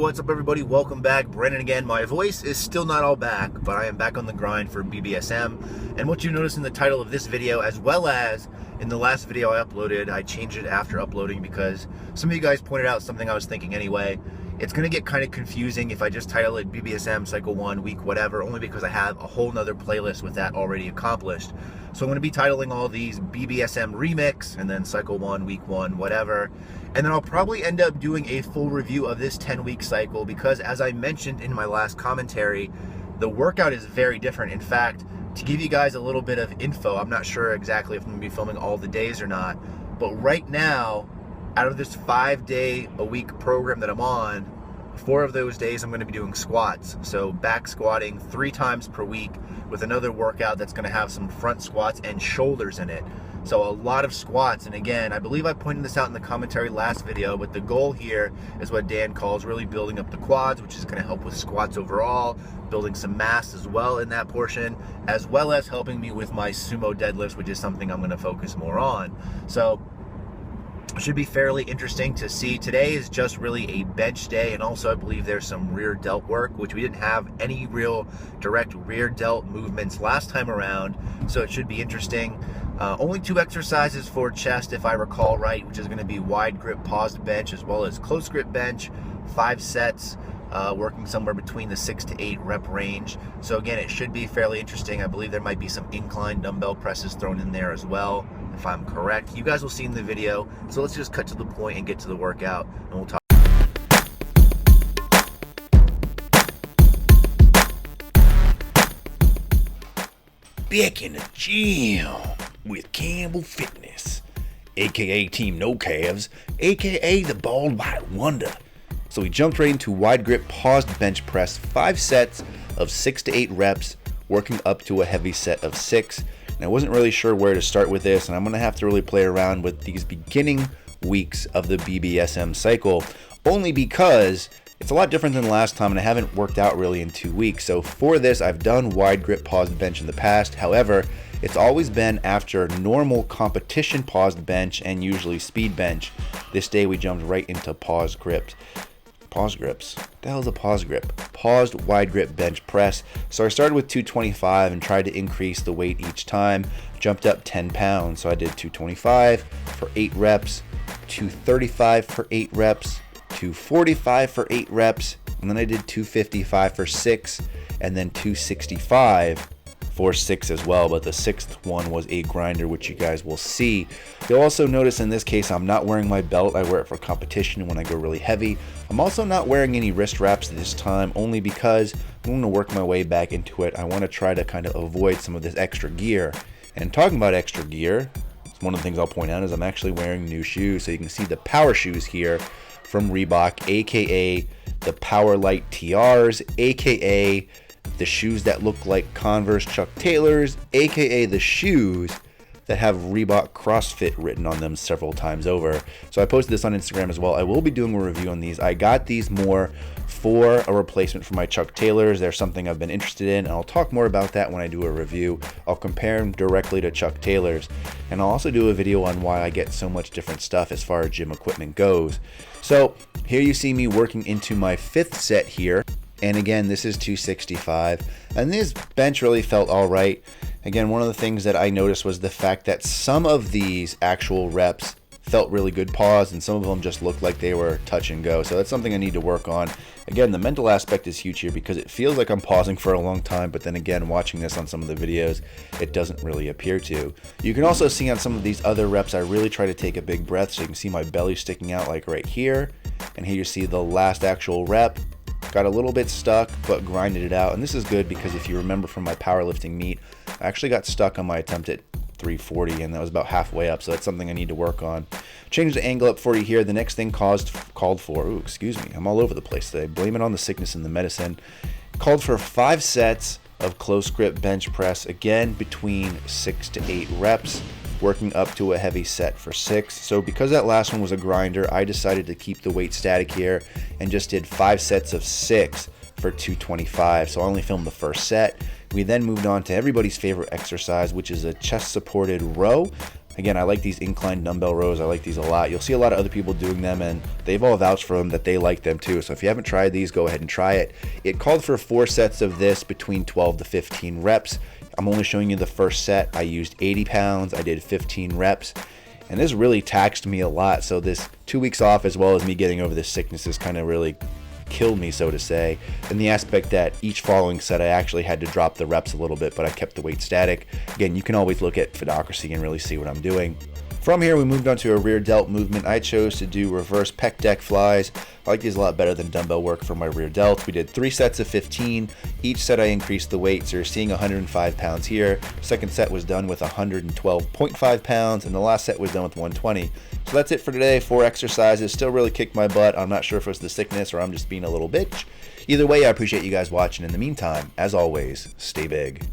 what's up everybody? Welcome back. Brennan again. My voice is still not all back, but I am back on the grind for BBSM. And what you notice in the title of this video, as well as in the last video I uploaded, I changed it after uploading because some of you guys pointed out something I was thinking anyway. It's going to get kind of confusing if I just title it BBSM Cycle 1 Week Whatever, only because I have a whole nother playlist with that already accomplished. So I'm going to be titling all these BBSM Remix, and then Cycle 1, Week 1, whatever. And then I'll probably end up doing a full review of this 10-week cycle because, as I mentioned in my last commentary, the workout is very different. In fact, to give you guys a little bit of info, I'm not sure exactly if I'm going to be filming all the days or not, but right now, out of this 5-day-a-week program that I'm on, 4 of those days I'm going to be doing squats. So back squatting 3 times per week with another workout that's going to have some front squats and shoulders in it. So a lot of squats, and again, I believe I pointed this out in the commentary last video, but the goal here is what Dan calls really building up the quads, which is going to help with squats overall, building some mass as well in that portion, as well as helping me with my sumo deadlifts, which is something I'm going to focus more on. So should be fairly interesting to see. Today is just really a bench day, and also I believe there's some rear delt work, which we didn't have any real direct rear delt movements last time around, so it should be interesting. Only 2 exercises for chest, if I recall right, which is going to be wide grip paused bench as well as close grip bench, 5 sets, working somewhere between the 6 to 8 rep range. So again, it should be fairly interesting. I believe there might be some incline dumbbell presses thrown in there as well, if I'm correct. You guys will see in the video, so let's just cut to the point and get to the workout, and we'll talk. Back in the gym with Campbell Fitness, aka Team No Calves, aka the Bald White Wonder. So we jumped right into wide grip paused bench press, 5 sets of 6 to 8 reps, working up to a heavy set of 6. And I wasn't really sure where to start with this, and I'm going to have to really play around with these beginning weeks of the BBSM cycle, only because it's a lot different than last time and I haven't worked out really in 2 weeks. So for this, I've done wide grip paused bench in the past. However, it's always been after normal competition paused bench and usually speed bench. This day we jumped right into pause grips. Pause grips. What the hell is a pause grip? Paused wide grip bench press. So I started with 225 and tried to increase the weight each time. Jumped up 10 pounds. So I did 225 for 8 reps, 235 for 8 reps, 245 for 8 reps, and then I did 255 for 6, and then 265 for 6 as well, but the 6th one was a grinder, which you guys will see. You'll also notice in this case I'm not wearing my belt. I wear it for competition when I go really heavy. I'm also not wearing any wrist wraps this time, only because I'm going to work my way back into it. I want to try to kind of avoid some of this extra gear. And talking about extra gear, one of the things I'll point out is I'm actually wearing new shoes. So you can see the power shoes here from Reebok, aka the Power Lite TRs, aka the shoes that look like Converse Chuck Taylors, aka the shoes that have Reebok CrossFit written on them several times over. So I posted this on Instagram as well. I will be doing a review on these. I got these more for a replacement for my Chuck Taylors. They're something I've been interested in, and I'll talk more about that when I do a review. I'll compare them directly to Chuck Taylors, and I'll also do a video on why I get so much different stuff as far as gym equipment goes. So here you see me working into my 5th set here. And again, this is 265, and this bench really felt all right. Again, one of the things that I noticed was the fact that some of these actual reps felt really good paused, and some of them just looked like they were touch and go. So that's something I need to work on. Again, the mental aspect is huge here because it feels like I'm pausing for a long time, but then again, watching this on some of the videos, it doesn't really appear to. You can also see on some of these other reps, I really try to take a big breath, so you can see my belly sticking out like right here. And here you see the last actual rep. Got a little bit stuck, but grinded it out. And this is good because if you remember from my powerlifting meet, I actually got stuck on my attempt at 340, and that was about halfway up, so that's something I need to work on. Change the angle up for you here. The next thing called for, I'm all over the place today. Blame it on the sickness and the medicine. Called for 5 sets of close grip bench press, again between 6 to 8 reps, working up to a heavy set for 6. So because that last one was a grinder, I decided to keep the weight static here and just did 5 sets of 6 for 225. So I only filmed the first set. We then moved on to everybody's favorite exercise, which is a chest supported row. Again, I like these inclined dumbbell rows. I like these a lot. You'll see a lot of other people doing them, and they've all vouched for them that they like them too. So if you haven't tried these, go ahead and try it. It called for 4 sets of this between 12 to 15 reps. I'm only showing you the first set. I used 80 pounds. I did 15 reps. And this really taxed me a lot. So this 2 weeks off, as well as me getting over this sickness, has kind of really killed me, so to say, in the aspect that each following set I actually had to drop the reps a little bit, but I kept the weight static. Again, you can always look at Fitocracy and really see what I'm doing. From here, we moved on to a rear delt movement. I chose to do reverse pec deck flies. I like these a lot better than dumbbell work for my rear delt. We did 3 sets of 15. Each set I increased the weight, so you're seeing 105 pounds here. Second set was done with 112.5 pounds, and the last set was done with 120. So that's it for today. 4 exercises. Still really kicked my butt. I'm not sure if it was the sickness or I'm just being a little bitch. Either way, I appreciate you guys watching. In the meantime, as always, stay big.